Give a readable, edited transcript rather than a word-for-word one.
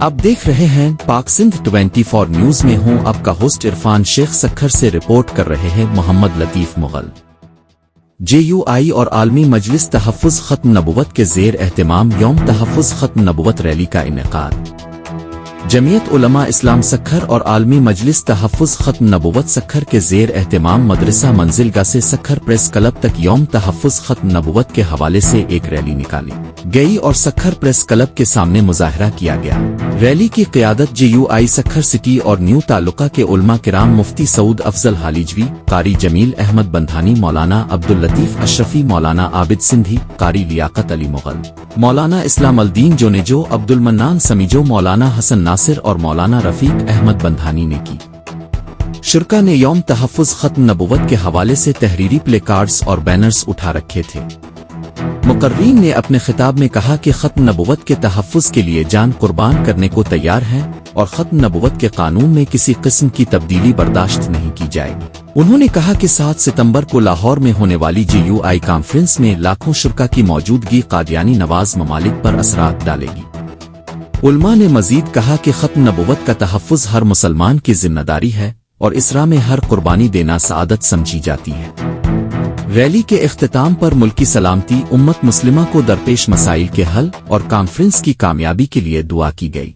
आप देख रहे हैं पाक सिंध 24 न्यूज में हूं आपका होस्ट इरफान शेख सक्खर से रिपोर्ट कर रहे हैं मोहम्मद लतीफ मुगल। JUI और आलमी मजलिस तहफ़्फ़ुज़ ख़त्म नबुव्वत के ज़ेर एहतिमाम यौम तहफ़्फ़ुज़ ख़त्म नबुव्वत रैली का इनेकाद। जमीयत उलमा इस्लाम सक्खर और आलमी मजलिस तहफ़्फ़ुज़ ख़त्म नबुव्वत सक्खर के ज़ेर एहतिमाम मदरसा मंजिलगाह से सक्खर प्रेस क्लब तक यौम तहफ़्फ़ुज़ ख़त्म नबुव्वत के हवाले से एक रैली निकाली गई और सक्खर प्रेस क्लब के सामने मुजाहरा किया गया। रैली की क़ियादत JUI सक्खर सिटी और न्यू तालुका के उलमा किराम मुफ्ती सऊद अफजल हालिजवी, कारी जमील अहमद बंधानी, मौलाना अब्दुल लतीफ़ अशरफी, मौलाना आबिद सिंधी, कारी लियाकत अली मुगल, मौलाना इस्लाम अल-दीन जोनेजो, अब्दुल मन्नान समीजो, मौलाना हसन नासिर और मौलाना रफ़ीक अहमद बंधानी ने की। शुरका ने यौम तहफ़्फ़ुज़ ख़त्म नबुव्वत के हवाले से तहरीरी प्ले कार्ड्स और बैनर्स उठा रखे थे। मुकर्रीन ने अपने खिताब में कहा कि ख़त्म नबुव्वत के तहफ़्फ़ुज़ के लिए जान कुर्बान करने को तैयार हैं और ख़त्म नबुव्वत के कानून में किसी किस्म की तब्दीली बर्दाश्त नहीं की जाएगी। उन्होंने कहा कि 7 सितंबर को लाहौर में होने वाली JUI कॉन्फ्रेंस में लाखों शुरका की मौजूदगी कादियानी नवाज ममालिक पर असरात डालेगी। उलमा ने मजीद कहा कि ख़त्म नबुव्वत का तहफ़्फ़ुज़ हर मुसलमान की जिम्मेदारी है और इसरा में हर कुर्बानी देना सआदत समझी जाती है। रैली के इख्तिताम पर मुल्की सलामती, उम्मत मुस्लिमा को दरपेश मसाइल के हल और कॉन्फ्रेंस की कामयाबी के लिए दुआ की गई।